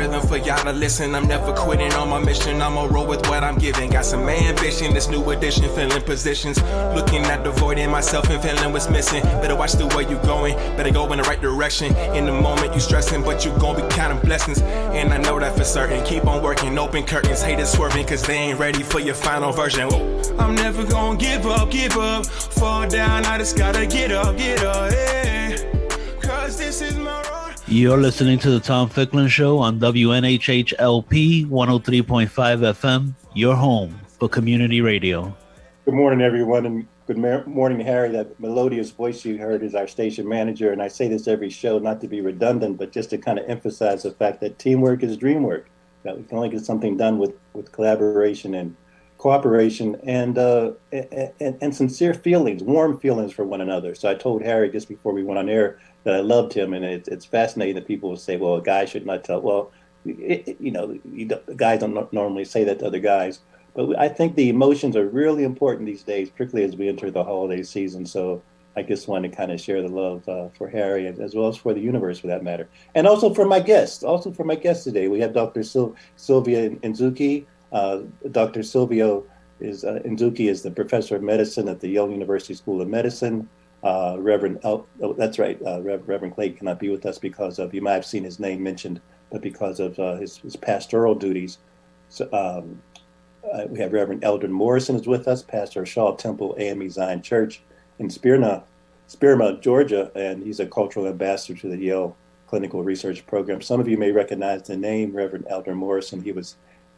rhythm for y'all to listen. I'm never quitting on my mission. I'ma roll with what I'm giving. Got some ambition, this new edition, filling positions. Looking at the void in myself and feeling what's missing. Better watch the way you going, better go in the right direction. In the moment you stressing, but you gon' be counting blessings. And I know that for certain. Keep on working, open curtains, haters swerving, cause they ain't ready for your final version. Whoa. I'm never gonna give up, fall down, I just gotta get up, yeah. Cause this is my road. You're listening to the Tom Ficklin Show on WNHHLP 103.5 FM, your home for community radio. Good morning, everyone, and good morning, Harry. That melodious voice you heard is our station manager, and I say this every show, not to be redundant, but just to kind of emphasize the fact that teamwork is dream work, that we can only get something done with collaboration and cooperation and sincere feelings, warm feelings for one another. So I told Harry just before we went on air that I loved him, and it's fascinating that people will say, well, a guy should not tell. Well, guys don't normally say that to other guys, but I think the emotions are really important these days, particularly as we enter the holiday season. So I just wanted to kind of share the love for Harry, as well as for the universe, for that matter, and also for my guests. Today, we have Dr. Sylvia Nzuki. Dr. Silvio Nzuki is the professor of medicine at the Yale University School of Medicine. Reverend Clay cannot be with us because of, you might have seen his name mentioned, but because of his pastoral duties. So we have Reverend Eldon Morrison is with us, pastor of Shaw Temple AME Zion Church in Spearmont, Georgia, and he's a cultural ambassador to the Yale Clinical Research Program. Some of you may recognize the name Reverend Eldon Morrison. He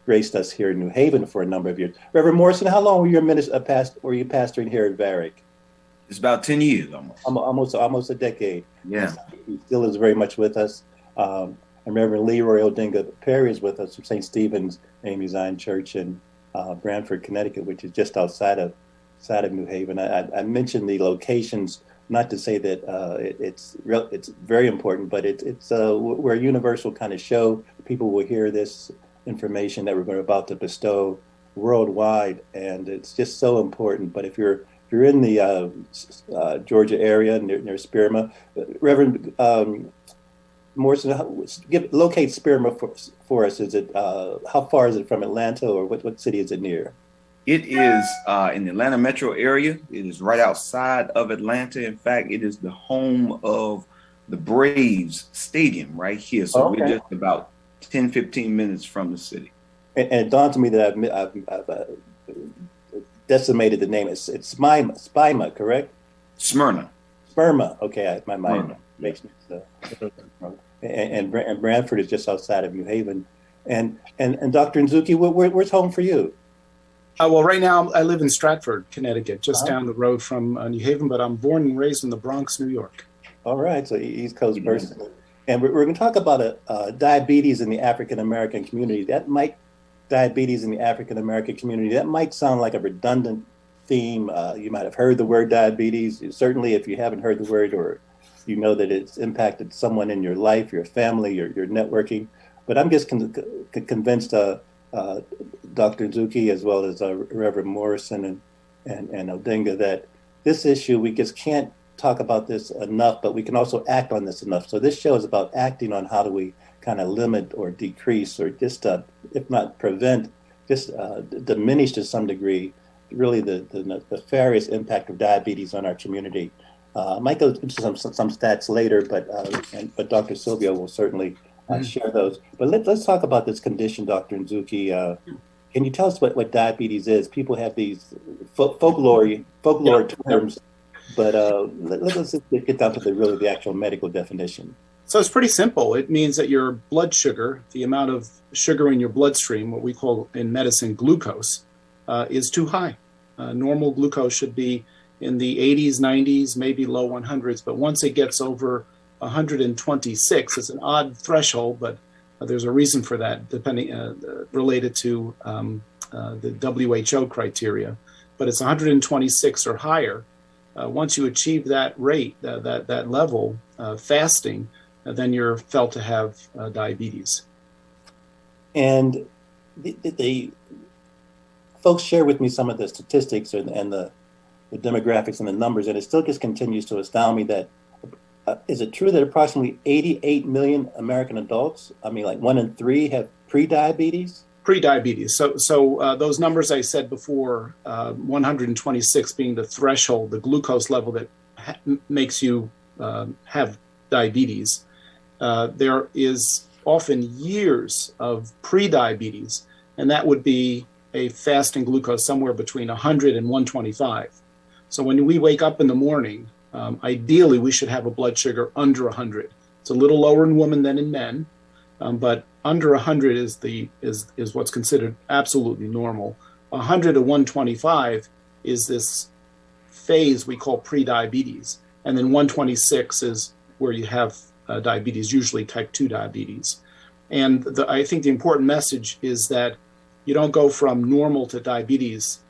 graced us here in New Haven for a number of years. Reverend Morrison, how long were you pastoring here at Varick? It's about 10 years almost a decade. Yeah. He still is very much with us. And Reverend Leroy Odinga Perry is with us from St. Stephen's AME Zion Church in Branford, Connecticut, which is just outside of New Haven. I mentioned the locations, not to say that it's very important, but we're a universal kind of show. People will hear this information that we're about to bestow worldwide, and it's just so important. But if you're in the Georgia area near Spearmont, Reverend Morrison, locate Spearmont for us. Is it how far is it from Atlanta, or what city is it near? It is in the Atlanta metro area. It is right outside of Atlanta. In fact, it is the home of the Braves Stadium right here. So We're just about 10, 15 minutes from the city. And it dawned to me that I've decimated the name. It's Spima, correct? Smyrna. Okay, my mind makes me so. And Branford is just outside of New Haven. And Dr. Nzuki, where's home for you? Well, right now I live in Stratford, Connecticut, just down the road from New Haven, but I'm born and raised in the Bronx, New York. All right, so East Coast person. And we're going to talk about diabetes in the African American community. That might sound like a redundant theme. You might have heard the word diabetes. Certainly, if you haven't heard the word, or you know that it's impacted someone in your life, your family, your networking. But I'm just convinced, Dr. Nzuki, as well as Reverend Morrison and Odinga, that this issue, we just can't talk about this enough, but we can also act on this enough. So this show is about acting on how do we kind of limit or decrease, or just, if not prevent, just diminish to some degree, really the nefarious impact of diabetes on our community. I might go into some stats later, but Dr. Silvio will certainly share those. But let's talk about this condition, Dr. Nzuki. Can you tell us what diabetes is? People have these folklore terms. But let's get down to the actual medical definition. So it's pretty simple. It means that your blood sugar, the amount of sugar in your bloodstream, what we call in medicine glucose, is too high. Normal glucose should be in the 80s, 90s, maybe low 100s. But once it gets over 126, it's an odd threshold, but there's a reason for that, depending related to the WHO criteria. But it's 126 or higher. Once you achieve that rate, that level, fasting, then you're felt to have diabetes. And the folks share with me some of the statistics and the demographics and the numbers, and it still just continues to astound me that is it true that approximately 88 million American adults, I mean, like 1 in 3, have pre-diabetes? Pre-diabetes. So those numbers I said before, 126 being the threshold, the glucose level that makes you have diabetes. There is often years of pre-diabetes, and that would be a fasting glucose somewhere between 100 and 125. So when we wake up in the morning, ideally we should have a blood sugar under 100. It's a little lower in women than in men, but under 100 is what's considered absolutely normal. 100 to 125 is this phase we call pre-diabetes, and then 126 is where you have diabetes, usually type 2 diabetes. And I think the important message is that you don't go from normal to diabetes,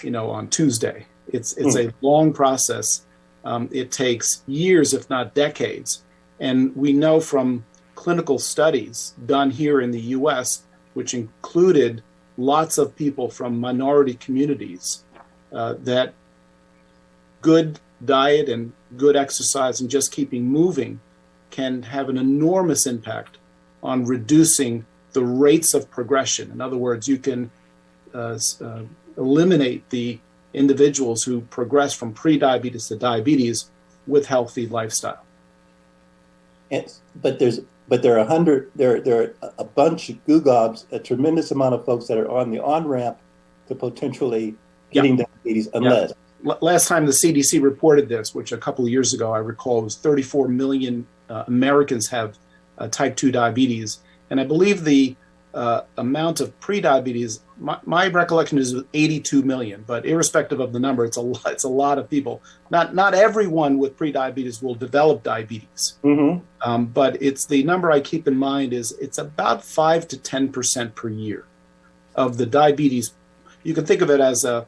on Tuesday. It's a long process. It takes years, if not decades. And we know from clinical studies done here in the US, which included lots of people from minority communities, that good diet and good exercise and just keeping moving can have an enormous impact on reducing the rates of progression. In other words, you can eliminate the individuals who progress from pre-diabetes to diabetes with healthy lifestyle. But there are a bunch of googobs, a tremendous amount of folks that are on the on-ramp to potentially getting diabetes unless. Last time the CDC reported this, which a couple of years ago I recall, was 34 million Americans have type 2 diabetes. And I believe the amount of pre-diabetes, my recollection is 82 million, but irrespective of the number, it's a lot of people. Not everyone with pre-diabetes will develop diabetes, but it's the number I keep in mind is it's about 5 to 10% per year of the diabetes. You can think of it as a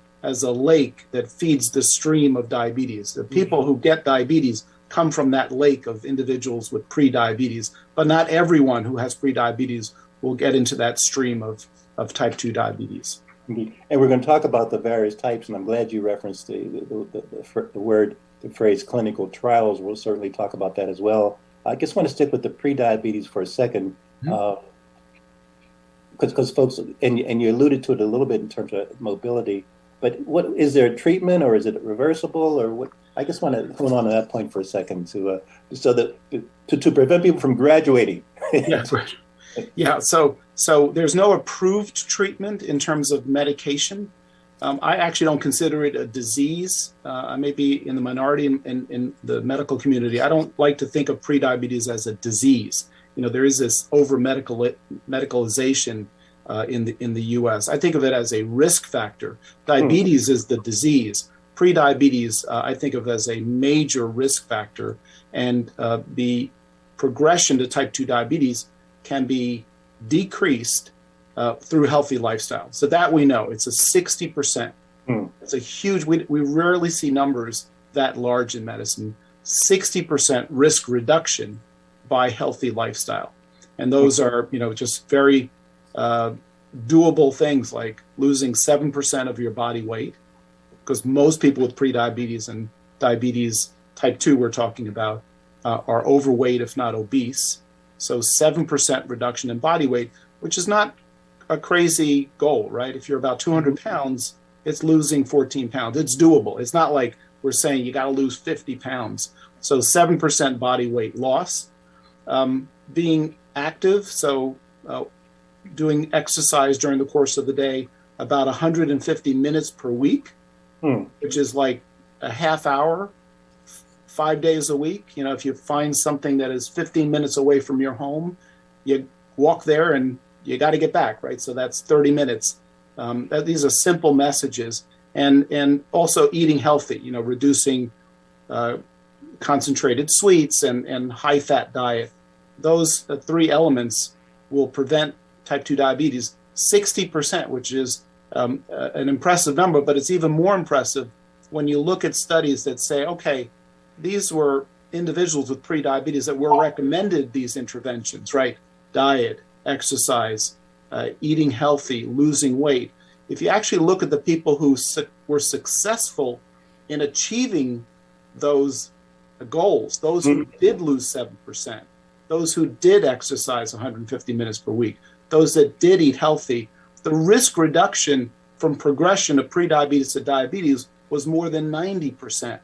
lake that feeds the stream of diabetes. The people who get diabetes come from that lake of individuals with pre-diabetes, but not everyone who has pre-diabetes will get into that stream of type 2 diabetes. Indeed. And we're going to talk about the various types, and I'm glad you referenced the phrase clinical trials. We'll certainly talk about that as well. I just want to stick with the pre-diabetes for a second, because folks, and you alluded to it a little bit in terms of mobility, but what is there a treatment, or is it reversible, or what? I just want to hold on to that point for a second to prevent people from graduating. Yes, right. Yeah, so there's no approved treatment in terms of medication. I actually don't consider it a disease. I may be in the minority in the medical community. I don't like to think of prediabetes as a disease. There is this medicalization in the U.S. I think of it as a risk factor. Diabetes is the disease. Prediabetes, I think of as a major risk factor, and the progression to type 2 diabetes can be decreased through healthy lifestyle. So that we know, it's a 60%. It's a huge, we rarely see numbers that large in medicine, 60% risk reduction by healthy lifestyle. And those are, just very doable things like losing 7% of your body weight, because most people with prediabetes and diabetes type 2 we're talking about are overweight, if not obese. So 7% reduction in body weight, which is not a crazy goal, right? If you're about 200 pounds, it's losing 14 pounds. It's doable. It's not like we're saying you got to lose 50 pounds. So 7% body weight loss. Being active, so doing exercise during the course of the day, about 150 minutes per week, which is like a half hour, 5 days a week. If you find something that is 15 minutes away from your home, you walk there and you got to get back, right? So that's 30 minutes. These are simple messages. And also eating healthy, reducing concentrated sweets and high-fat diet. Those three elements will prevent type 2 diabetes. 60%, which is an impressive number, but it's even more impressive when you look at studies that say, okay, these were individuals with prediabetes that were recommended these interventions, right? Diet, exercise, eating healthy, losing weight. If you actually look at the people who were successful in achieving those goals, those who did lose 7%, those who did exercise 150 minutes per week, those that did eat healthy, the risk reduction from progression of prediabetes to diabetes was more than 90%.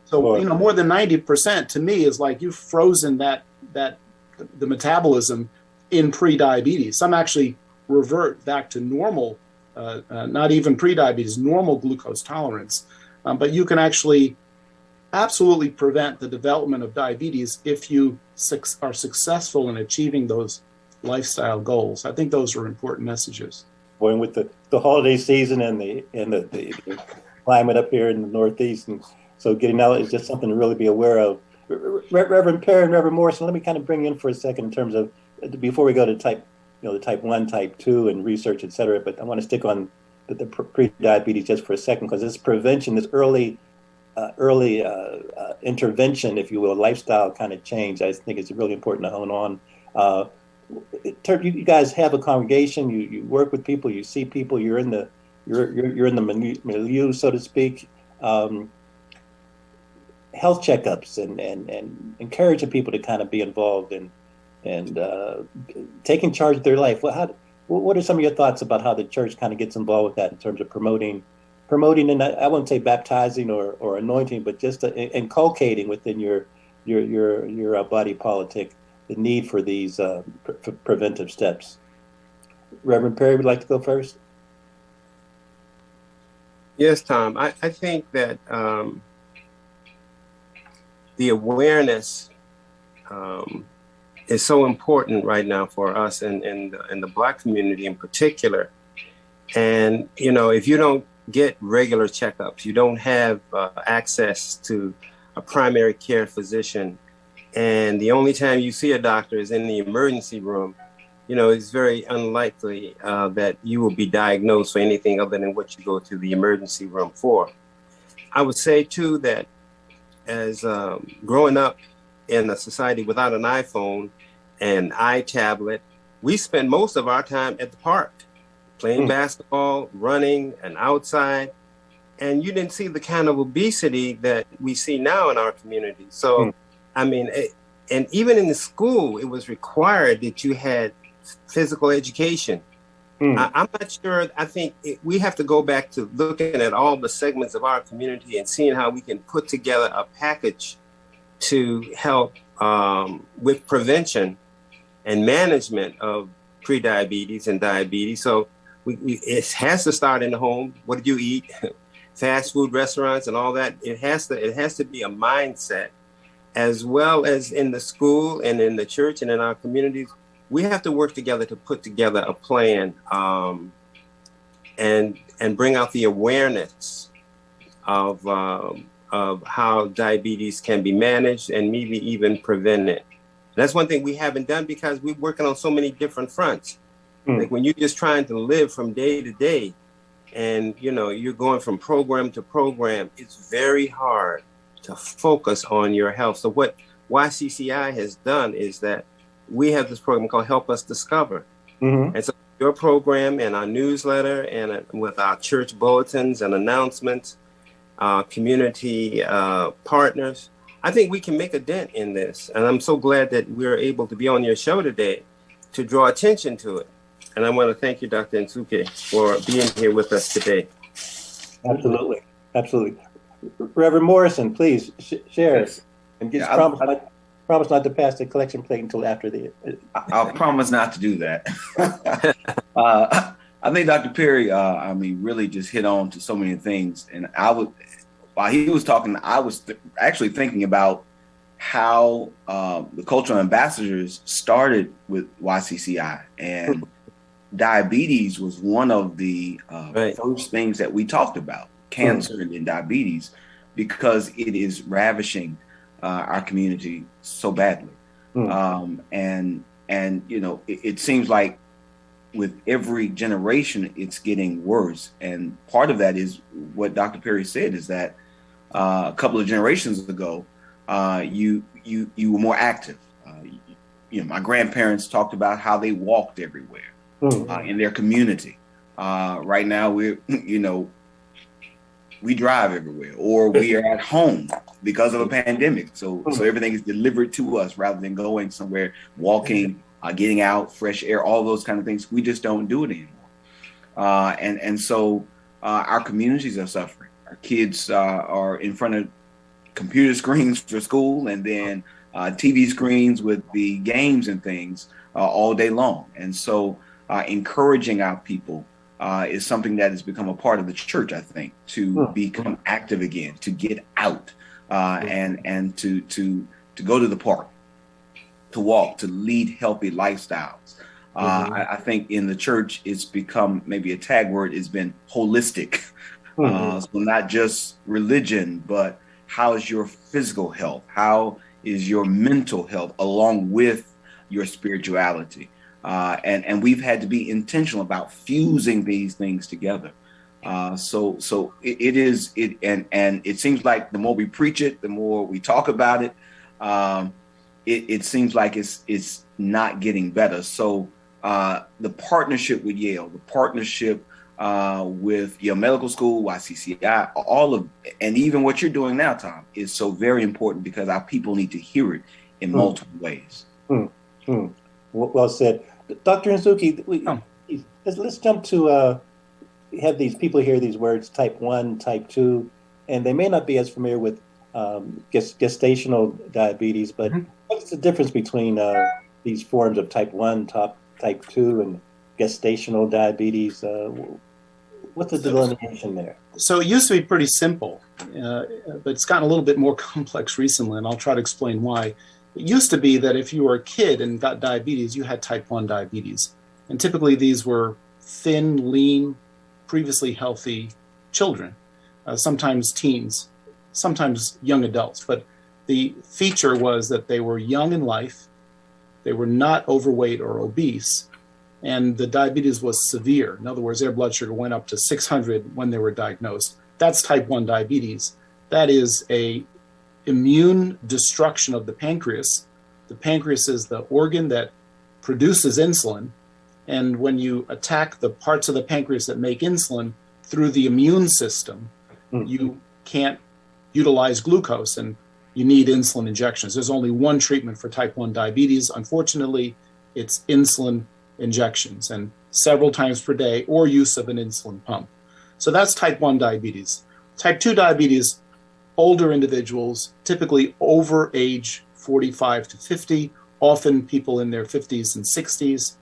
So, more than 90% to me is like you've frozen the metabolism in prediabetes. Some actually revert back to normal, not even prediabetes, normal glucose tolerance. But you can actually absolutely prevent the development of diabetes if you are successful in achieving those lifestyle goals. I think those are important messages. Boy, and with the holiday season and the climate up here in the Northeast, and so getting out is just something to really be aware of. Reverend Perry and Reverend Morrison, let me kind of bring you in for a second in terms of, before we go to the type 1, type 2 and research, et cetera, but I want to stick on the pre-diabetes just for a second, because this prevention, this early intervention, if you will, lifestyle kind of change, I think it's really important to hone on. You guys have a congregation, you work with people, you see people, you're in the milieu, so to speak. Health checkups and encouraging people to kind of be involved and taking charge of their life. What are some of your thoughts about how the church kind of gets involved with that in terms of promoting, and I won't say baptizing or anointing, but just inculcating within your body politic the need for these preventive steps? Reverend Perry would like to go first. Yes, Tom. I think that the awareness is so important right now for us in the Black community in particular. And, if you don't get regular checkups, you don't have access to a primary care physician, and the only time you see a doctor is in the emergency room, it's very unlikely that you will be diagnosed for anything other than what you go to the emergency room for. I would say, too, that as growing up in a society without an iPhone and iTablet, we spend most of our time at the park, playing basketball, running, and outside. And you didn't see the kind of obesity that we see now in our community. So, and even in the school, it was required that you had physical education. I'm not sure. I think we have to go back to looking at all the segments of our community and seeing how we can put together a package to help with prevention and management of prediabetes and diabetes. So it has to start in the home. What do you eat? Fast food restaurants and all that. It has to be a mindset, as well as in the school and in the church and in our communities. We have to work together to put together a plan and bring out the awareness of how diabetes can be managed and maybe even prevented. That's one thing we haven't done because we're working on so many different fronts. Like when you're just trying to live from day to day and, you're going from program to program, it's very hard to focus on your health. So what YCCI has done is that we have this program called Help Us Discover. And so your program and our newsletter and with our church bulletins and announcements, community partners, I think we can make a dent in this. And I'm so glad that we're able to be on your show today to draw attention to it. And I want to thank you, Dr. Nsuke, for being here with us today. Absolutely. Absolutely. Reverend Morrison, please share. Yes. And promise not to pass the collection plate until after the... I'll promise not to do that. I think Dr. Perry, really just hit on to so many things. And while he was talking, I was actually thinking about how the cultural ambassadors started with YCCI. And diabetes was one of the first things that we talked about, cancer and diabetes, because it is ravishing our community so badly. It seems like with every generation, it's getting worse. And part of that is what Dr. Perry said, is that a couple of generations ago, you were more active. My grandparents talked about how they walked everywhere in their community. Right now, we drive everywhere, or we are at home because of a pandemic. So everything is delivered to us rather than going somewhere, walking, getting out, fresh air, all those kind of things. We just don't do it anymore. And so our communities are suffering. Our kids are in front of computer screens for school, and then TV screens with the games and things all day long. And so encouraging our people is something that has become a part of the church, I think, to become active again, to get out and to go to the park, to walk, to lead healthy lifestyles. I think in the church, it's become maybe a tag word, it's been holistic. So not just religion, but how is your physical health? How is your mental health along with your spirituality? And we've had to be intentional about fusing these things together. So it seems like the more we preach it, the more we talk about it, it seems like it's not getting better. So the partnership with Yale, the partnership with Yale Medical School, YCCI, and even what you're doing now, Tom, is so very important because our people need to hear it in multiple ways. Well said. Dr. Nzuki, let's jump to have these people hear these words, type 1, type 2, and they may not be as familiar with gestational diabetes, but what's the difference between these forms of type 1, type 2, and gestational diabetes? What's the delineation there? So it used to be pretty simple, but it's gotten a little bit more complex recently, and I'll try to explain why. It used to be that if you were a kid and got diabetes, you had type 1 diabetes. And typically these were thin, lean, previously healthy children, sometimes teens, sometimes young adults. But the feature was that they were young in life, they were not overweight or obese, and the diabetes was severe. In other words, their blood sugar went up to 600 when they were diagnosed. That's type 1 diabetes. That is a immune destruction of the pancreas. The pancreas is the organ that produces insulin. And when you attack the parts of the pancreas that make insulin through the immune system, you can't utilize glucose and you need insulin injections. There's only one treatment for type 1 diabetes. Unfortunately, it's insulin injections and several times per day or use of an insulin pump. So that's type 1 diabetes. Type 2 diabetes, older individuals, typically over age 45 to 50, often people in their 50s and 60s.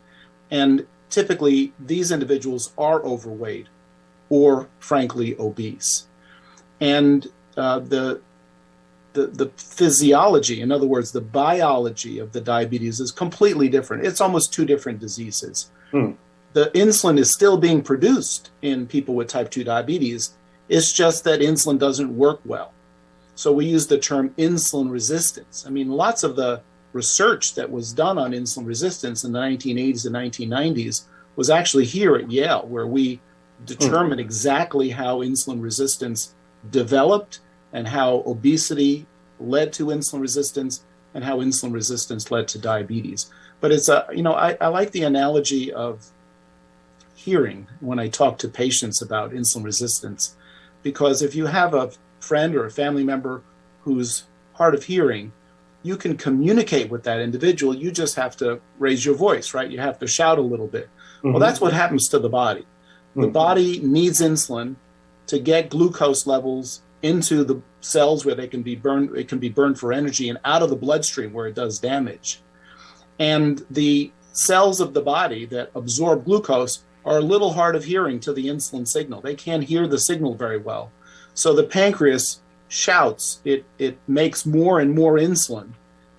And typically these individuals are overweight or frankly obese. And the physiology, in other words, the biology of the diabetes is completely different. It's almost two different diseases. The insulin is still being produced in people with type 2 diabetes. It's just that insulin doesn't work well. So we use the term insulin resistance. I mean, lots of the research that was done on insulin resistance in the 1980s and 1990s was actually here at Yale, where we determined exactly how insulin resistance developed and how obesity led to insulin resistance and how insulin resistance led to diabetes. But it's I like the analogy of hearing when I talk to patients about insulin resistance, because if you have a friend or a family member who's hard of hearing, you can communicate with that individual. You just have to raise your voice, right? You have to shout a little bit. Well, that's what happens to the body. The body needs insulin to get glucose levels into the cells where they can be burned. It can be burned for energy and out of the bloodstream where it does damage. And the cells of the body that absorb glucose are a little hard of hearing to the insulin signal. They can't hear the signal very well. So the pancreas shouts, it makes more and more insulin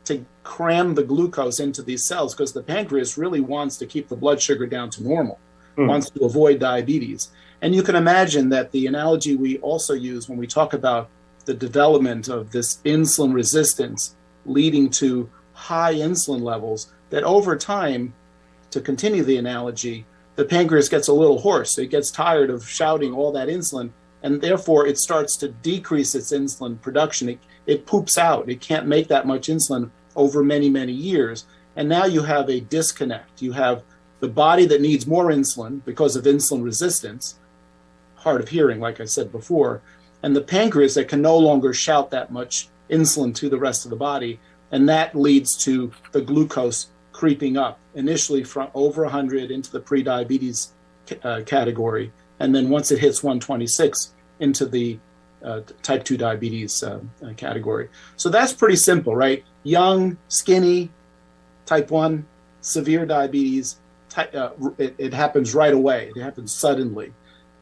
to cram the glucose into these cells, because the pancreas really wants to keep the blood sugar down to normal, wants to avoid diabetes. And you can imagine that the analogy we also use when we talk about the development of this insulin resistance leading to high insulin levels, that over time, to continue the analogy, the pancreas gets a little hoarse. It gets tired of shouting all that insulin, and therefore it starts to decrease its insulin production. It poops out. It can't make that much insulin over many, many years. And now you have a disconnect. You have the body that needs more insulin because of insulin resistance, hard of hearing, like I said before, and the pancreas that can no longer shout that much insulin to the rest of the body, and that leads to the glucose creeping up, initially from over 100 into the pre-diabetes category, and then once it hits 126 into the type 2 diabetes category. So that's pretty simple, right? Young, skinny, type 1, severe diabetes, it happens right away. It happens suddenly.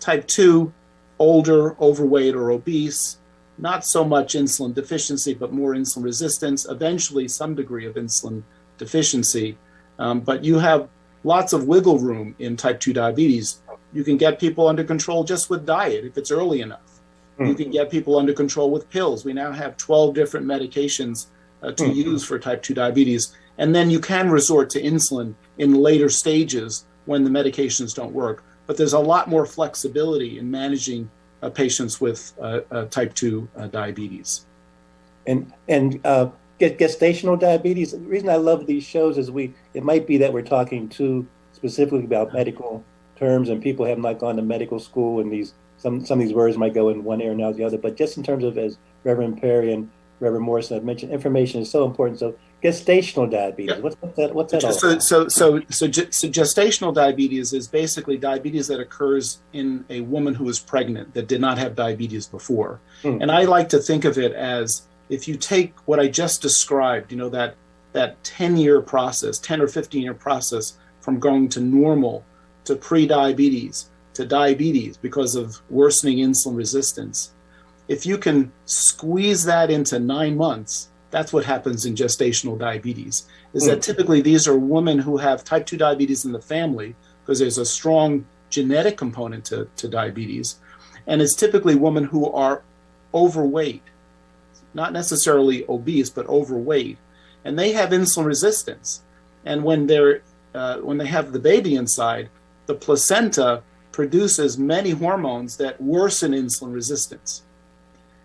Type 2, older, overweight, or obese, not so much insulin deficiency, but more insulin resistance, eventually some degree of insulin deficiency. But you have lots of wiggle room in type 2 diabetes. You can get people under control just with diet if it's early enough. You can get people under control with pills. We now have 12 different medications to use for type 2 diabetes. And then you can resort to insulin in later stages when the medications don't work. But there's a lot more flexibility in managing patients with type 2 diabetes. And gestational diabetes, the reason I love these shows is it might be that we're talking too specifically about medical terms, and people have not gone to medical school, and some of these words might go in one ear and out the other. But just in terms of, as Reverend Perry and Reverend Morrison have mentioned, information is so important. So gestational diabetes, what's that all about? So gestational diabetes is basically diabetes that occurs in a woman who is pregnant that did not have diabetes before. And I like to think of it as, if you take what I just described, that 10-year process, 10 or 15-year process from going to normal to pre-diabetes to diabetes because of worsening insulin resistance, if you can squeeze that into 9 months, that's what happens in gestational diabetes, is that typically these are women who have type 2 diabetes in the family because there's a strong genetic component to diabetes. And it's typically women who are overweight, not necessarily obese, but overweight. And they have insulin resistance. And when they have the baby inside, the placenta produces many hormones that worsen insulin resistance.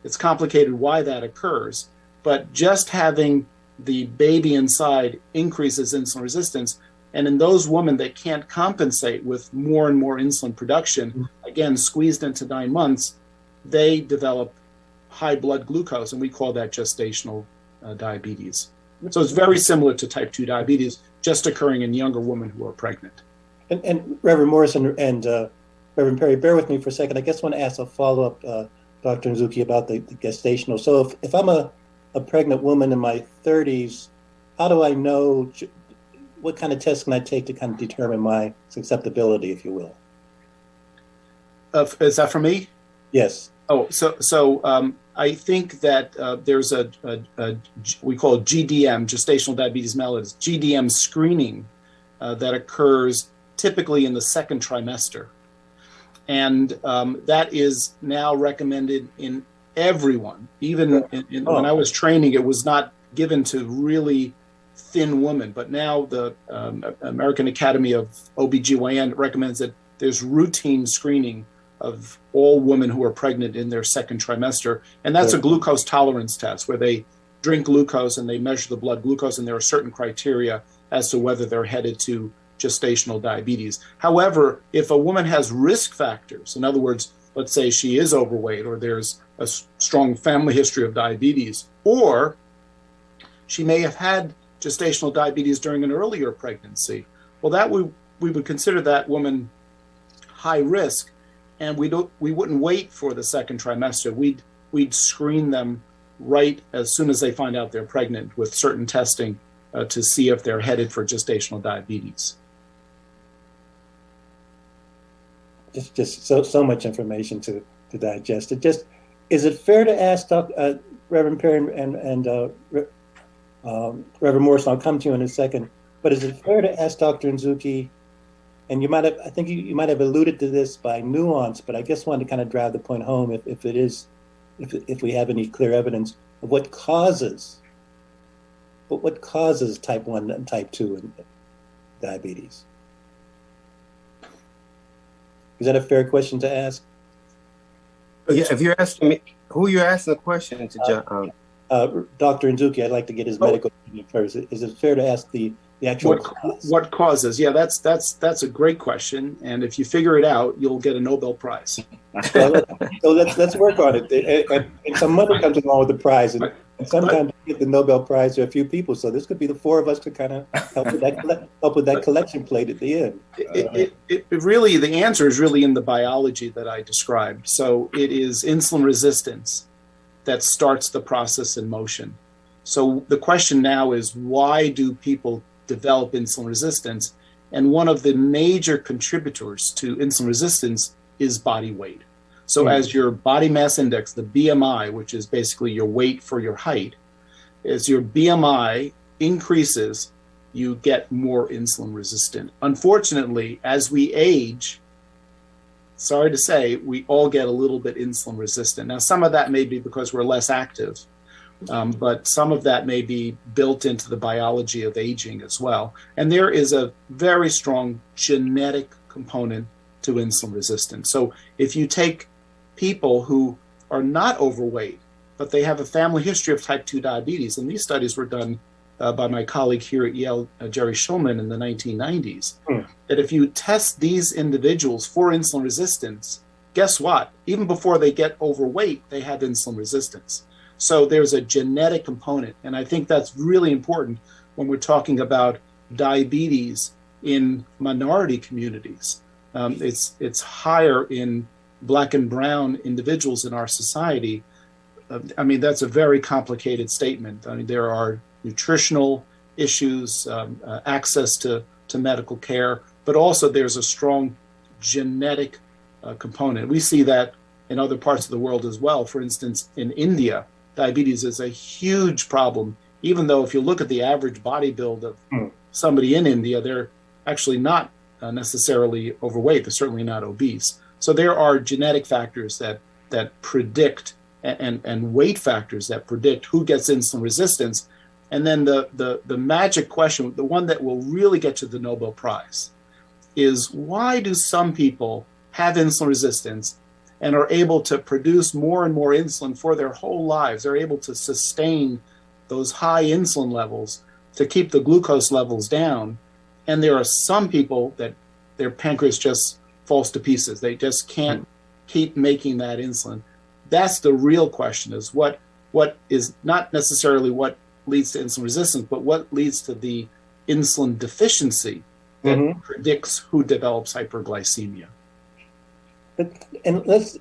It's complicated why that occurs, but just having the baby inside increases insulin resistance. And in those women that can't compensate with more and more insulin production, again, squeezed into 9 months, they develop high blood glucose, and we call that gestational diabetes. So it's very similar to type 2 diabetes, just occurring in younger women who are pregnant. And Reverend Morrison and Reverend Perry, bear with me for a second. I just want to ask a follow-up, Dr. Nzuki, about the gestational. So if I'm a pregnant woman in my 30s, how do I know, what kind of tests can I take to kind of determine my susceptibility, if you will? Is that for me? Yes. Oh, so I think that there's we call it GDM, gestational diabetes mellitus, GDM screening that occurs typically in the second trimester. And that is now recommended in everyone. Even when I was training, it was not given to really thin women. But now the American Academy of OBGYN recommends that there's routine screening of all women who are pregnant in their second trimester. And that's a glucose tolerance test where they drink glucose and they measure the blood glucose, and there are certain criteria as to whether they're headed to gestational diabetes. However, if a woman has risk factors, in other words, let's say she is overweight, or there's a strong family history of diabetes, or she may have had gestational diabetes during an earlier pregnancy, well, that we would consider that woman high risk, and we wouldn't wait for the second trimester. We'd screen them right as soon as they find out they're pregnant with certain testing to see if they're headed for gestational diabetes. Just so much information to digest. Is it fair to ask Reverend Perry and Reverend Morrison? I'll come to you in a second. But is it fair to ask Dr. Nzuki, and I think you might have alluded to this by nuance, but I just wanted to kind of drive the point home if we have any clear evidence of what causes type 1 and type 2 diabetes. Is that a fair question to ask? Yeah, if you're asking me, who you're asking the question to, John? Dr. Nzuki, I'd like to get his medical opinion first. Is it fair to ask the actual cause? What causes? Yeah, that's a great question, and if you figure it out, you'll get a Nobel Prize. So let's work on it. And some money comes along with the prize. And And sometimes you get the Nobel Prize to a few people, so this could be the four of us to kind of help with that collection plate at the end. It really, the answer is really in the biology that I described. So it is insulin resistance that starts the process in motion. So the question now is, why do people develop insulin resistance? And one of the major contributors to insulin resistance is body weight. So as your body mass index, the BMI, which is basically your weight for your height, as your BMI increases, you get more insulin resistant. Unfortunately, as we age, sorry to say, we all get a little bit insulin resistant. Now, some of that may be because we're less active, but some of that may be built into the biology of aging as well. And there is a very strong genetic component to insulin resistance. So if you take people who are not overweight, but they have a family history of type 2 diabetes, and these studies were done by my colleague here at Yale, Jerry Schulman, in the 1990s, that if you test these individuals for insulin resistance, guess what? Even before they get overweight, they have insulin resistance. So there's a genetic component, and I think that's really important when we're talking about diabetes in minority communities. It's higher in Black and brown individuals in our society. I mean, that's a very complicated statement. I mean, there are nutritional issues, access to medical care, but also there's a strong genetic component. We see that in other parts of the world as well. For instance, in India, diabetes is a huge problem, even though if you look at the average body build of somebody in India, they're actually not necessarily overweight. They're certainly not obese. So there are genetic factors that predict and weight factors that predict who gets insulin resistance. And then the magic question, the one that will really get you the Nobel Prize, is why do some people have insulin resistance and are able to produce more and more insulin for their whole lives? They're able to sustain those high insulin levels to keep the glucose levels down. And there are some people that their pancreas just falls to pieces. They just can't keep making that insulin. That's the real question, is what is not necessarily what leads to insulin resistance, but what leads to the insulin deficiency that predicts who develops hyperglycemia. And let's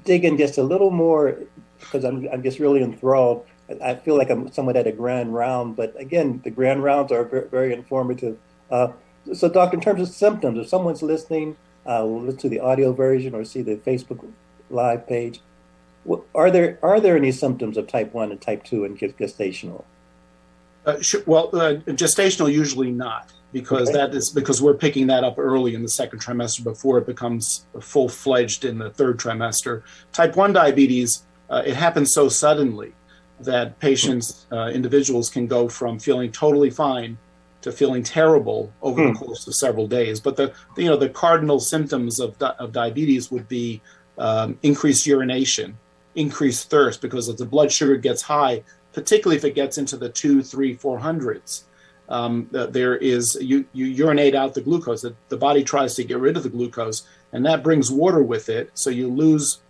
dig in just a little more, because I'm just really enthralled. I feel like I'm somewhat at a grand round, but again, the grand rounds are very, very informative. So, Doctor, in terms of symptoms, if someone's listening, will listen to the audio version or see the Facebook Live page, are there any symptoms of type 1 and type 2 in gestational? Well, gestational usually not, because that is because we're picking that up early in the second trimester before it becomes full-fledged in the third trimester. Type 1 diabetes, it happens so suddenly that patients, individuals can go from feeling totally fine to feeling terrible over the course of several days. But the cardinal symptoms of diabetes would be increased urination, increased thirst, because as the blood sugar gets high, particularly if it gets into the 200, 300, 400s, there is you urinate out the glucose. The body tries to get rid of the glucose, and that brings water with it. So you lose,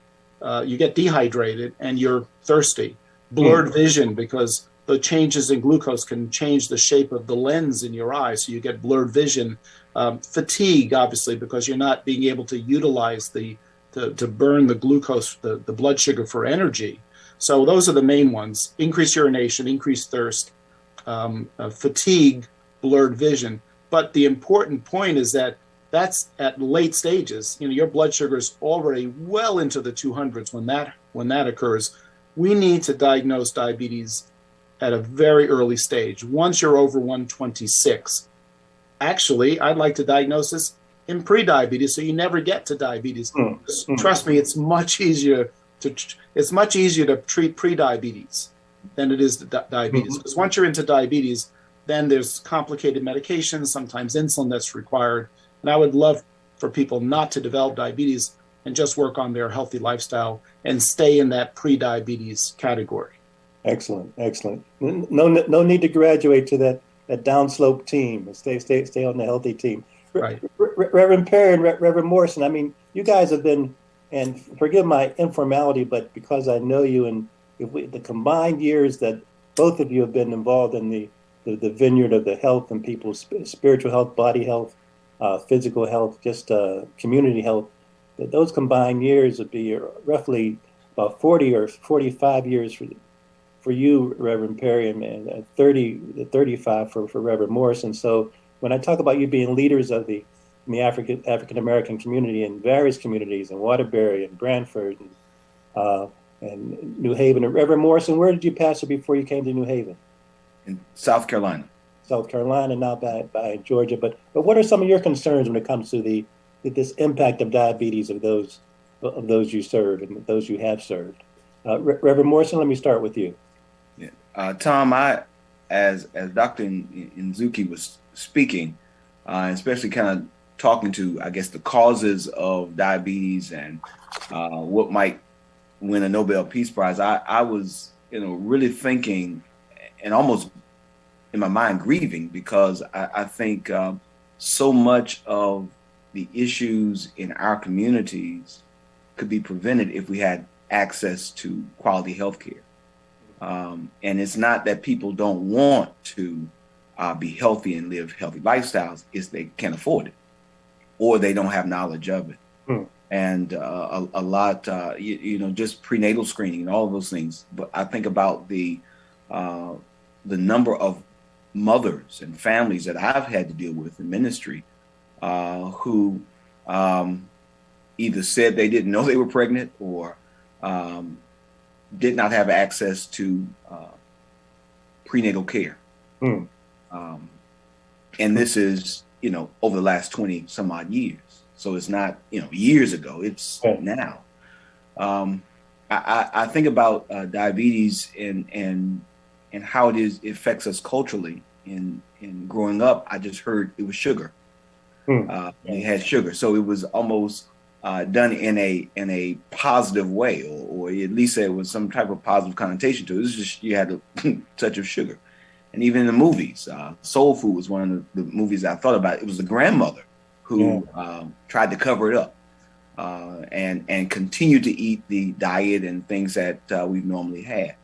you get dehydrated, and you're thirsty. Blurred vision, because the changes in glucose can change the shape of the lens in your eye, so you get blurred vision. Fatigue, obviously, because you're not being able to utilize to burn the glucose, the blood sugar for energy. So those are the main ones: increased urination, increased thirst, fatigue, blurred vision. But the important point is that that's at late stages. Your blood sugar is already well into the 200s when that occurs. We need to diagnose diabetes at a very early stage. Once you're over 126, actually, I'd like to diagnose this in pre-diabetes, so you never get to diabetes. Trust me, it's much easier to treat pre-diabetes than it is diabetes. Because once you're into diabetes, then there's complicated medications, sometimes insulin that's required. And I would love for people not to develop diabetes and just work on their healthy lifestyle and stay in that pre-diabetes category. Excellent. No need to graduate to that downslope team. Stay on the healthy team. Right. Reverend Perry and Reverend Morrison, I mean, you guys have been, and forgive my informality, but because I know you and the combined years that both of you have been involved in the vineyard of the health and people's spiritual health, body health, physical health, just community health, that those combined years would be roughly about 40 or 45 years for you, Reverend Perry, and 35 for Reverend Morrison. So when I talk about you being leaders of the African American community in various communities in Waterbury and Brantford and New Haven, and Reverend Morrison, where did you pastor before you came to New Haven? In South Carolina. South Carolina, now by Georgia. But what are some of your concerns when it comes to this impact of diabetes of those you serve and those you have served? Reverend Morrison, let me start with you. Yeah. Tom, as Dr. Nzuki was speaking, especially kind of talking to, I guess, the causes of diabetes and what might win a Nobel Peace Prize, I was, really thinking and almost in my mind grieving, because I think so much of the issues in our communities could be prevented if we had access to quality health care. And it's not that people don't want to be healthy and live healthy lifestyles, it's they can't afford it or they don't have knowledge of it. And a lot, just prenatal screening and all of those things. But I think about the number of mothers and families that I've had to deal with in ministry who either said they didn't know they were pregnant or did not have access to prenatal care. And this is, over the last 20 some odd years. So it's not, years ago, it's now. I think about diabetes and how it affects us culturally. In growing up, I just heard it was sugar. It had sugar. So it was almost done in a positive way, or at least there was some type of positive connotation to it. It was just you had a touch of sugar. And even in the movies, Soul Food was one of the movies I thought about. It was the grandmother who tried to cover it up and continued to eat the diet and things that we've normally had.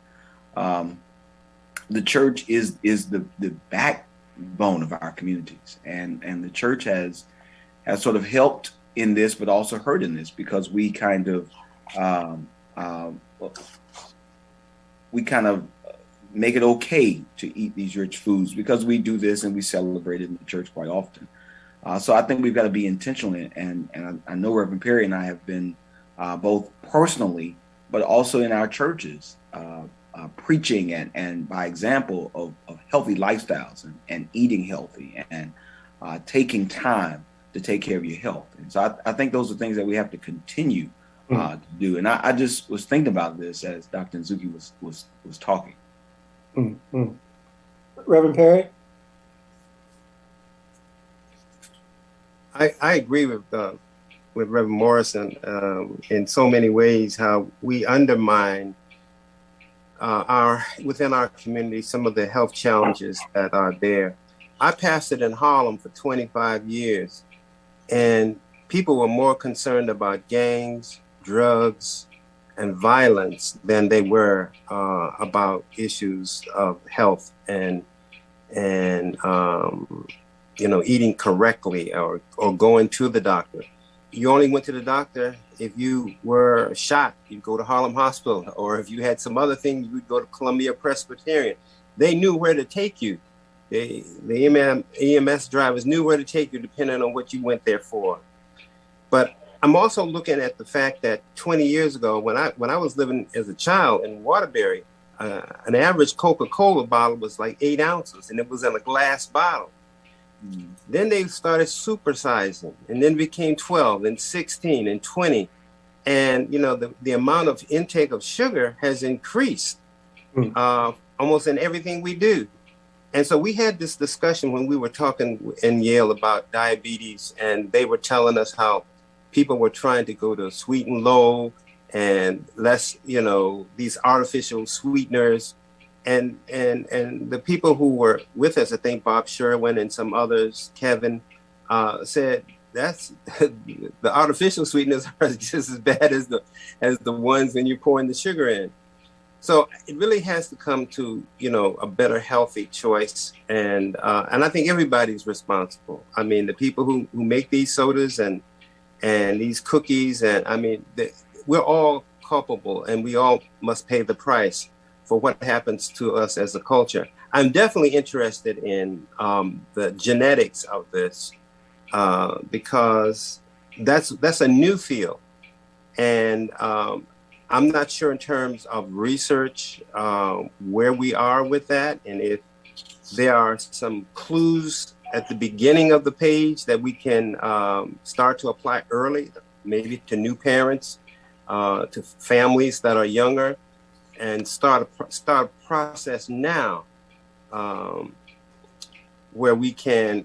The church is the backbone of our communities, and the church has sort of helped in this, but also hurt in this, because we kind of make it okay to eat these rich foods because we do this and we celebrate it in the church quite often. So I think we've got to be intentional, and I know Reverend Perry and I have been both personally, but also in our churches, preaching and by example of healthy lifestyles and eating healthy and taking time to take care of your health. And so I think those are things that we have to continue to do. And I just was thinking about this as Dr. Nzuki was talking. Reverend Perry? I agree with Reverend Morrison in so many ways, how we undermine within our community some of the health challenges that are there. I pastored in Harlem for 25 years, and people were more concerned about gangs, drugs, and violence than they were about issues of health and eating correctly or going to the doctor. You only went to the doctor if you were shot. You'd go to Harlem Hospital, or if you had some other thing, you would go to Columbia Presbyterian. They knew where to take you. The EMS drivers knew where to take you depending on what you went there for. But I'm also looking at the fact that 20 years ago, when I was living as a child in Waterbury, an average Coca-Cola bottle was like 8 ounces, and it was in a glass bottle. Then they started supersizing, and then became 12 and 16 and 20. And, the amount of intake of sugar has increased almost in everything we do. And so we had this discussion when we were talking in Yale about diabetes, and they were telling us how people were trying to go to sweet and low and less, these artificial sweeteners. And the people who were with us, I think Bob Sherwin and some others, Kevin, said that's the artificial sweeteners are just as bad as the ones when you're pouring the sugar in. So it really has to come to, a better healthy choice. And I think everybody's responsible. I mean, the people who make these sodas and these cookies, and I mean, we're all culpable, and we all must pay the price for what happens to us as a culture. I'm definitely interested in the genetics of this because that's a new field. And I'm not sure in terms of research where we are with that, and if there are some clues at the beginning of the page that we can start to apply early, maybe to new parents, to families that are younger, and start a process now where we can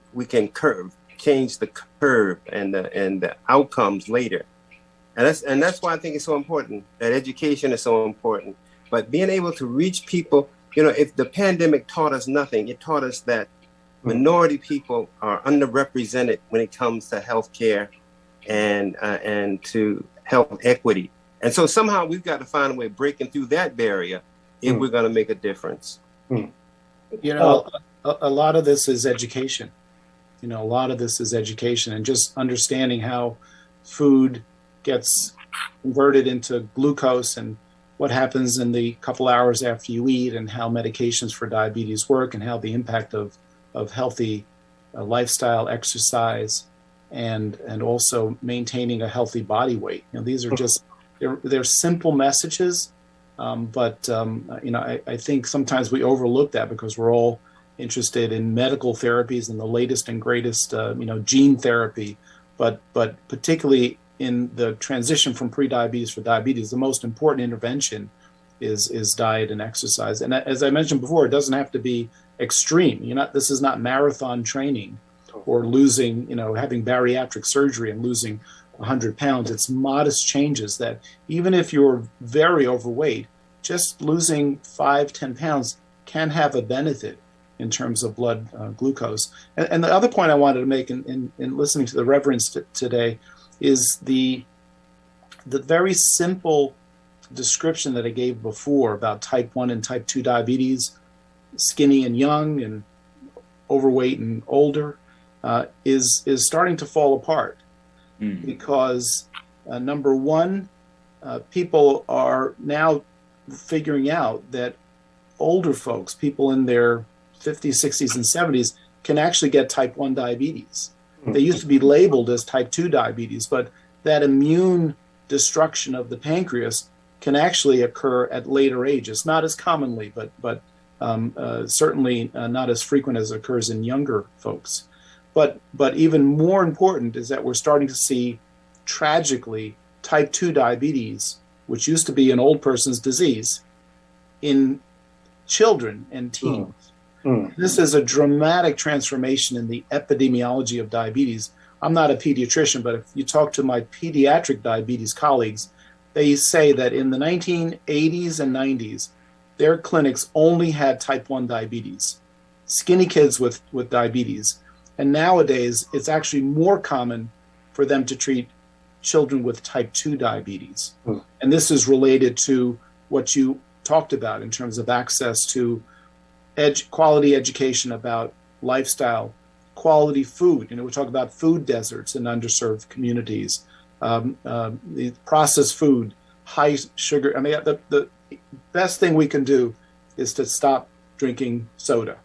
change the curve and the outcomes later. And that's why I think it's so important that education is so important. But being able to reach people, if the pandemic taught us nothing, it taught us that minority people are underrepresented when it comes to healthcare and to health equity. And so somehow we've got to find a way of breaking through that barrier if we're going to make a difference. A lot of this is education. A lot of this is education and just understanding how food gets converted into glucose and what happens in the couple hours after you eat, and how medications for diabetes work, and how the impact of healthy lifestyle, exercise, and also maintaining a healthy body weight. These are just they're simple messages, but I think sometimes we overlook that because we're all interested in medical therapies and the latest and greatest gene therapy, but particularly in the transition from pre-diabetes for diabetes, the most important intervention is diet and exercise. And as I mentioned before, it doesn't have to be extreme. This is not marathon training or losing, having bariatric surgery and losing 100 pounds. It's modest changes that even if you're very overweight, just losing 5-10 pounds can have a benefit in terms of blood glucose. And the other point I wanted to make in listening to the reverends today is the very simple description that I gave before about type 1 and type 2 diabetes, skinny and young and overweight and older, is starting to fall apart. Because number one, people are now figuring out that older folks, people in their 50s, 60s, and 70s, can actually get type 1 diabetes. They used to be labeled as type 2 diabetes, but that immune destruction of the pancreas can actually occur at later ages, not as commonly, but certainly not as frequent as it occurs in younger folks. But even more important is that we're starting to see, tragically, type 2 diabetes, which used to be an old person's disease, in children and teens. This is a dramatic transformation in the epidemiology of diabetes. I'm not a pediatrician, but if you talk to my pediatric diabetes colleagues, they say that in the 1980s and 90s, their clinics only had type 1 diabetes, skinny kids with diabetes. And nowadays, it's actually more common for them to treat children with type 2 diabetes. And this is related to what you talked about in terms of access to quality education about lifestyle, quality food. We talk about food deserts in underserved communities, the processed food, high sugar. I mean, the best thing we can do is to stop drinking soda,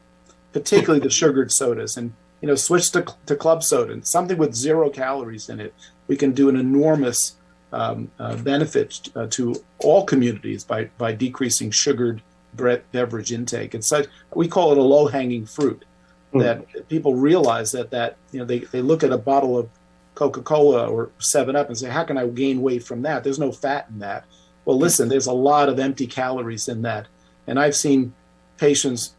particularly the sugared sodas, and switch to club soda, and something with 0 calories in it. We can do an enormous benefit to all communities by decreasing sugared beverage intake. It's like, we call it a low-hanging fruit, that people realize that they look at a bottle of Coca-Cola or 7-Up and say, how can I gain weight from that? There's no fat in that. Well, listen, there's a lot of empty calories in that. And I've seen patients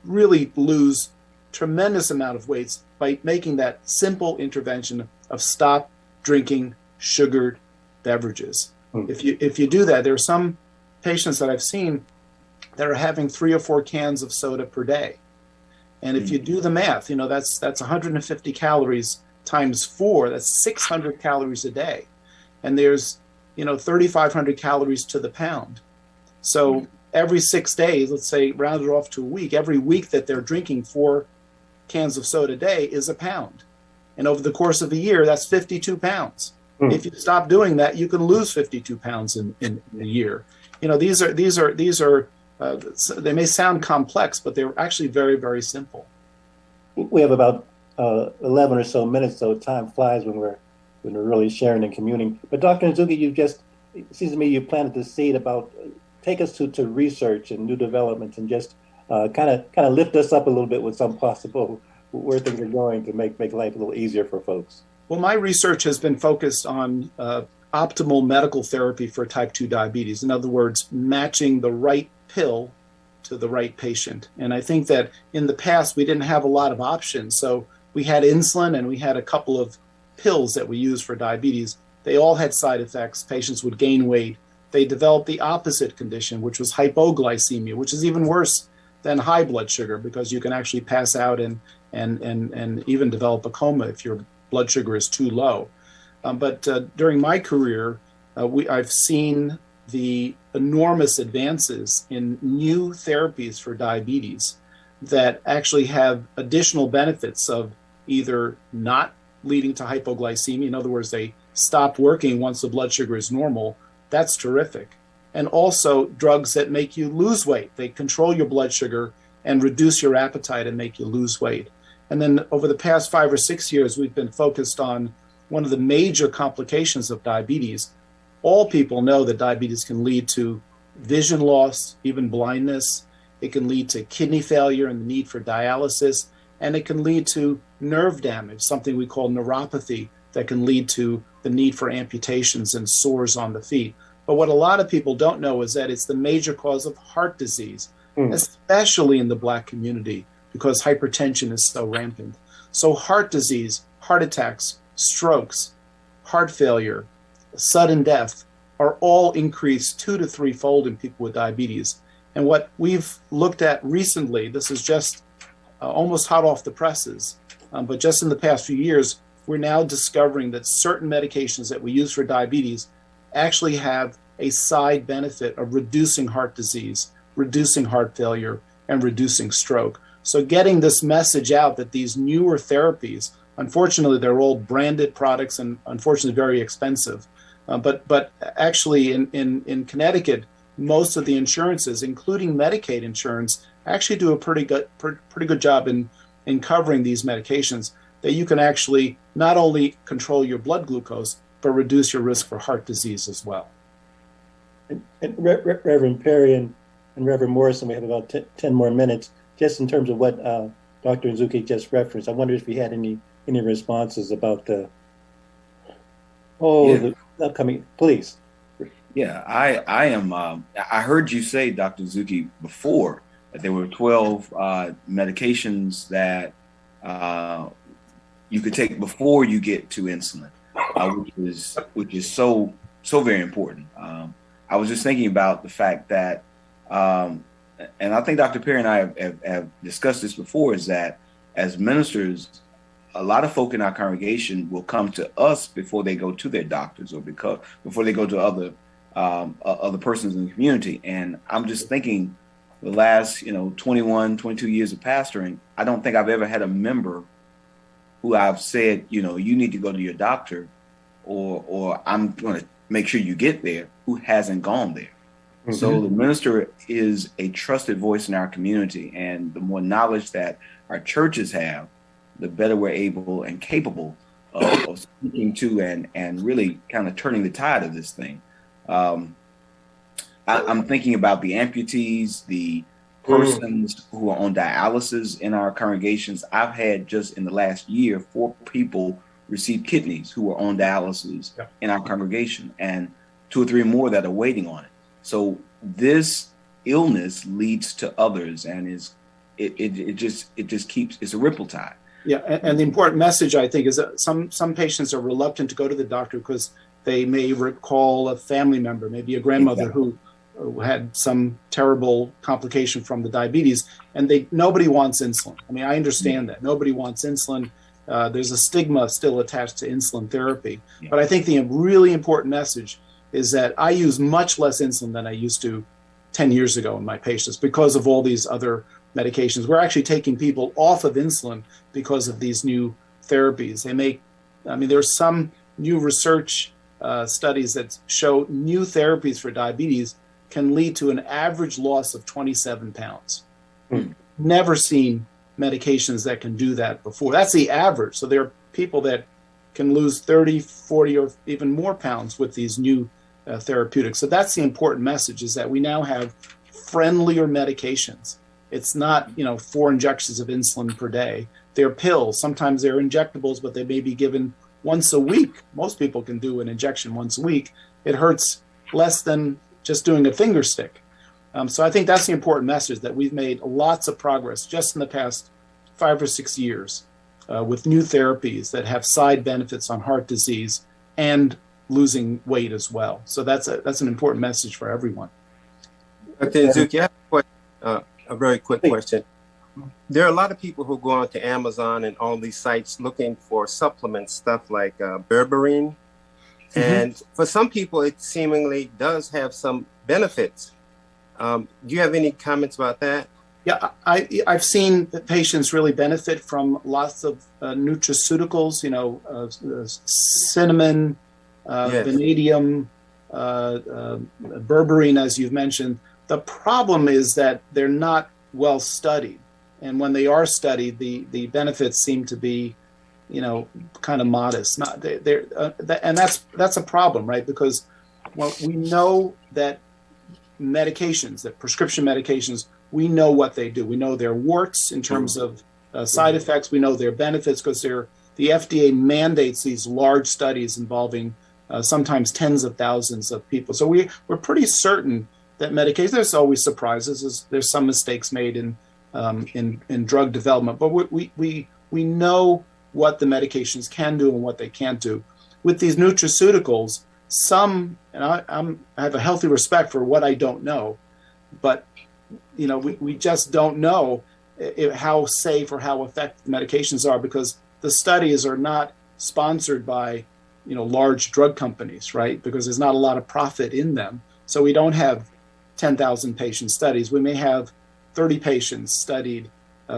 really lose tremendous amount of weight by making that simple intervention of stop drinking sugared beverages. If you do that, there are some patients that I've seen that are having 3 or 4 cans of soda per day. And if you do the math, that's 150 calories times 4, that's 600 calories a day. And there's, 3,500 calories to the pound. So every 6 days, let's say round it off to a week, every week that they're drinking 4 cans of soda a day is a pound. And over the course of a year, that's 52 pounds. If you stop doing that, you can lose 52 pounds in a year. You know, these are they may sound complex, but they're actually very, very simple. We have about 11 or so minutes, so time flies when we're really sharing and communing. But Dr. Nzuki, it seems to me you planted the seed about take us to research and new developments, and just kind of lift us up a little bit with some possible where things are going to make life a little easier for folks. Well, my research has been focused on optimal medical therapy for type 2 diabetes. In other words, matching the right pill to the right patient. And I think that in the past, we didn't have a lot of options. So we had insulin and we had a couple of pills that we used for diabetes. They all had side effects. Patients would gain weight. They developed the opposite condition, which was hypoglycemia, which is even worse than high blood sugar, because you can actually pass out and even develop a coma if your blood sugar is too low. But during my career, I've seen the enormous advances in new therapies for diabetes that actually have additional benefits of either not leading to hypoglycemia, in other words, they stop working once the blood sugar is normal. That's terrific. And also drugs that make you lose weight. They control your blood sugar and reduce your appetite and make you lose weight. And then over the past 5 or 6 years, we've been focused on one of the major complications of diabetes. All people know that diabetes can lead to vision loss, even blindness. It can lead to kidney failure and the need for dialysis. And it can lead to nerve damage, something we call neuropathy, that can lead to the need for amputations and sores on the feet. But what a lot of people don't know is that it's the major cause of heart disease, especially in the Black community, because hypertension is so rampant. So heart disease, heart attacks, strokes, heart failure, sudden death are all increased 2 to 3-fold in people with diabetes. And what we've looked at recently, this is just almost hot off the presses, but just in the past few years, we're now discovering that certain medications that we use for diabetes actually have a side benefit of reducing heart disease, reducing heart failure, and reducing stroke. So getting this message out that these newer therapies, unfortunately, they're all branded products and unfortunately very expensive. But actually in Connecticut, most of the insurances, including Medicaid insurance, actually do a pretty good job in covering these medications, that you can actually not only control your blood glucose, but reduce your risk for heart disease as well. And Reverend Perry and Reverend Morrison, we have about 10 more minutes. Just in terms of what Dr. Nzuki just referenced, I wonder if you had any responses about the upcoming, please. Yeah, I am. I heard you say, Dr. Nzuki, before that there were 12 medications that you could take before you get to insulin, which is so very important. I was just thinking about the fact that, and I think Dr. Perry and I have discussed this before, is that as ministers, a lot of folk in our congregation will come to us before they go to their doctors or before they go to other persons in the community. And I'm just thinking, the last 21, 22 years of pastoring, I don't think I've ever had a member who I've said, you need to go to your doctor, or I'm going to make sure you get there, who hasn't gone there. Mm-hmm. So the minister is a trusted voice in our community, and the more knowledge that our churches have, the better we're able and capable of speaking to and really kind of turning the tide of this thing. I'm thinking about the amputees, the persons who are on dialysis in our congregations. I've had just in the last year 4 people receive kidneys who are on dialysis in our congregation, and 2 or 3 more that are waiting on it. So this illness leads to others, and it just keeps, it's a ripple tide. Yeah, and the important message, I think, is that some patients are reluctant to go to the doctor because they may recall a family member, maybe a grandmother who had some terrible complication from the diabetes, and nobody wants insulin. I mean, I understand that. Nobody wants insulin. There's a stigma still attached to insulin therapy. Yeah. But I think the really important message is that I use much less insulin than I used to 10 years ago in my patients because of all these other medications. We're actually taking people off of insulin because of these new therapies. There's some new research studies that show new therapies for diabetes can lead to an average loss of 27 pounds. Never seen medications that can do that before. That's the average. So there are people that can lose 30, 40, or even more pounds with these new therapeutics. So that's the important message, is that we now have friendlier medications. It's not, 4 injections of insulin per day. They're pills. Sometimes they're injectables, but they may be given once a week. Most people can do an injection once a week. It hurts less than just doing a finger stick. So I think that's the important message, that we've made lots of progress just in the past 5 or 6 years with new therapies that have side benefits on heart disease and losing weight as well. So that's an important message for everyone. Dr. Zuki, I have a very quick question. There are a lot of people who go onto Amazon and all these sites looking for supplements, stuff like berberine. And for some people, it seemingly does have some benefits. Do you have any comments about that? Yeah, I've seen that patients really benefit from lots of nutraceuticals, cinnamon, vanadium, berberine, as you've mentioned. The problem is that they're not well studied. And when they are studied, the benefits seem to be, kind of modest. And that's a problem, right? Because we know that prescription medications, we know what they do. We know their warts in terms of side effects. We know their benefits because the FDA mandates these large studies involving sometimes tens of thousands of people. So we're pretty certain that medication, there's always surprises. There's some mistakes made in drug development, but we know what the medications can do and what they can't do. With these nutraceuticals, and I have a healthy respect for what I don't know, but we just don't know how safe or how effective medications are, because the studies are not sponsored by large drug companies, right? Because there's not a lot of profit in them. So we don't have 10,000 patient studies. We may have 30 patients studied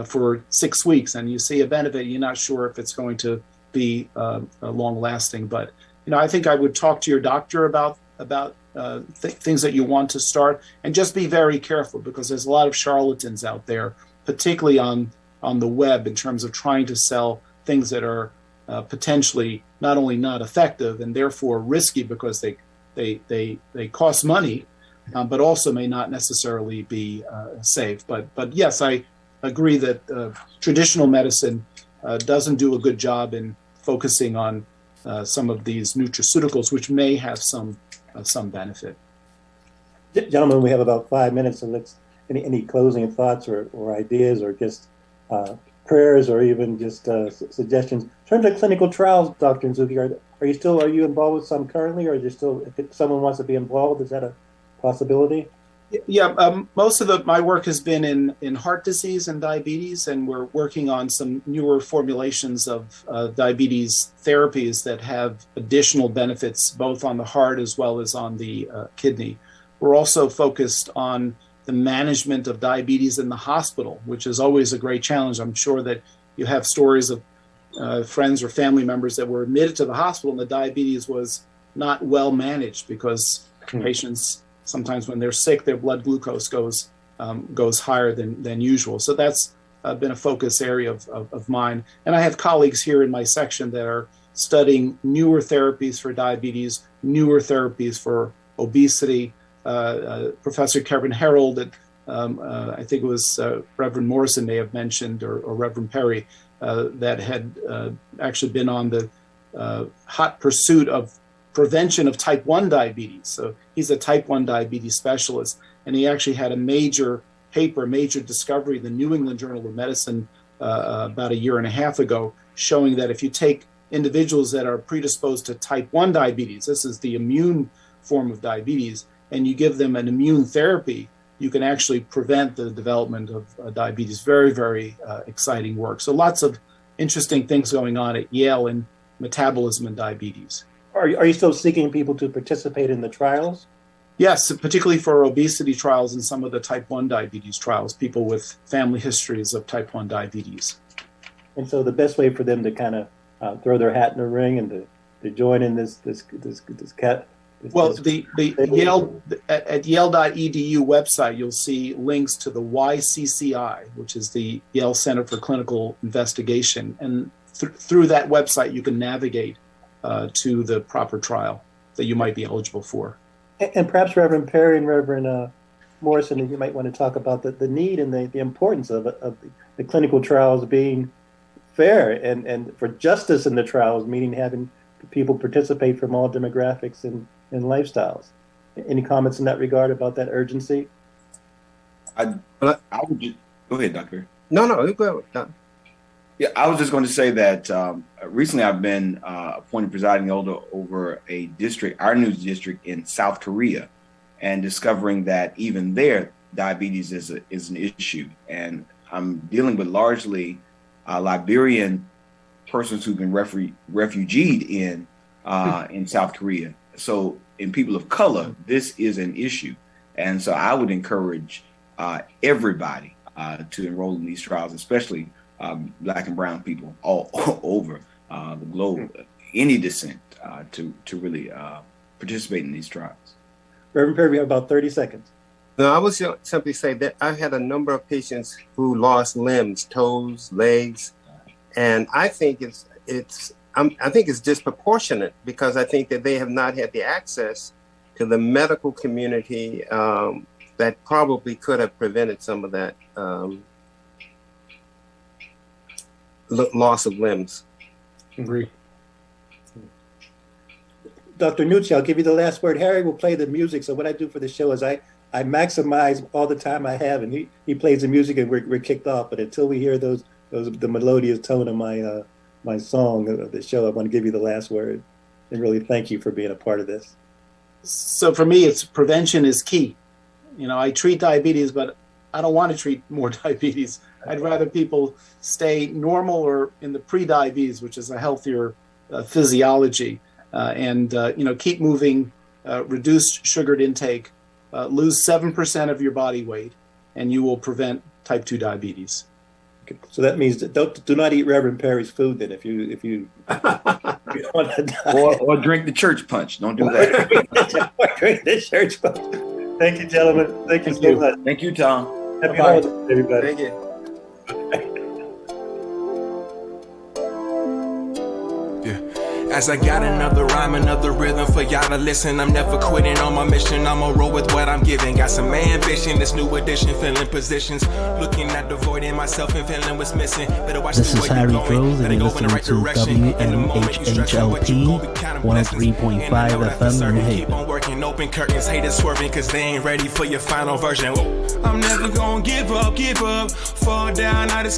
for 6 weeks, and you see a benefit. You're not sure if it's going to be long lasting, but I think I would talk to your doctor about things that you want to start, and just be very careful, because there's a lot of charlatans out there, particularly on the web, in terms of trying to sell things that are potentially not only not effective and therefore risky because they cost money, but also may not necessarily be safe. But yes, I agree that traditional medicine doesn't do a good job in focusing on some of these nutraceuticals, which may have some benefit. Gentlemen, we have about 5 minutes, so any closing thoughts or ideas, or just prayers, or even just suggestions in terms of clinical trials, Dr. Nzuki. Are you involved with some currently, or is there still, if someone wants to be involved, is that a possibility? Yeah, most of my work has been in heart disease and diabetes, and we're working on some newer formulations of diabetes therapies that have additional benefits both on the heart as well as on the kidney. We're also focused on the management of diabetes in the hospital, which is always a great challenge. I'm sure that you have stories of friends or family members that were admitted to the hospital and the diabetes was not well managed, because patients, sometimes when they're sick, their blood glucose goes higher than usual. So that's been a focus area of mine. And I have colleagues here in my section that are studying newer therapies for diabetes, newer therapies for obesity. Professor Kevin Harold, I think it was Reverend Morrison may have mentioned, or Reverend Perry, that had actually been on the hot pursuit of prevention of type 1 diabetes. So he's a type 1 diabetes specialist, and he actually had a major discovery in the New England Journal of Medicine about a year and a half ago, showing that if you take individuals that are predisposed to type 1 diabetes, this is the immune form of diabetes, and you give them an immune therapy, you can actually prevent the development of diabetes. Very, very exciting work. So lots of interesting things going on at Yale in metabolism and diabetes. Are you still seeking people to participate in the trials? Yes, particularly for obesity trials and some of the type 1 diabetes trials, people with family histories of type 1 diabetes. And so the best way for them to kind of throw their hat in the ring and to join in this cat. Well, the Yale at Yale.edu website, you'll see links to the YCCI, which is the Yale Center for Clinical Investigation, and through that website you can navigate to the proper trial that you might be eligible for. And perhaps Reverend Perry and Reverend Morrison, you might want to talk about the need and the importance of the clinical trials being fair and for justice in the trials, meaning having people participate from all demographics and lifestyles. Any comments in that regard about that urgency? I would just, go ahead, Doctor. No, you go ahead. Yeah, I was just going to say that recently I've been appointed presiding elder over a district, our new district in South Korea, and discovering that even there, diabetes is an issue. And I'm dealing with largely Liberian persons who've been refugeed in South Korea. So in people of color, this is an issue. And so I would encourage everybody to enroll in these trials, especially Black and brown people all over the globe, any descent, to really participate in these trials. Reverend Perry, we have about 30 seconds. No, I would simply say that I had a number of patients who lost limbs, toes, legs, and I think I think it's disproportionate because I think that they have not had the access to the medical community that probably could have prevented some of that loss of limbs. Agree. Dr. Nucci, I'll give you the last word. Harry will play the music. So what I do for the show is I maximize all the time I have, and he plays the music, and we're kicked off. But until we hear the melodious tone of my song of the show, I want to give you the last word and really thank you for being a part of this. So for me, it's prevention is key. You know, I treat diabetes, but I don't want to treat more diabetes. I'd rather people stay normal or in the pre-diabetes, which is a healthier physiology, and keep moving, reduce sugared intake, lose 7% of your body weight, and you will prevent type 2 diabetes. Okay. So that means that do not eat Reverend Perry's food then if you want to die. Or drink the church punch. Don't do that. Or drink the church punch. Thank you, gentlemen. Thank you so much. Thank you, Tom. Happy holidays, everybody. Thank you. As I got another rhyme, another rhythm for y'all to listen. I'm never quitting on my mission. I'ma roll with what I'm giving. Got some ambition, this new edition, filling positions. Looking at the void in myself and feeling what's missing. Better watch This the is way Harry you're going. Groves, and Better you're go in the listening right to direction. In the moment you stretching what you go, be counting blessings. 103.5 And I know that for FM, certain. New Keep Haven. on working, open curtains, haters swerving, cause they ain't ready for your final version. I'm never gonna give up, fall down, I just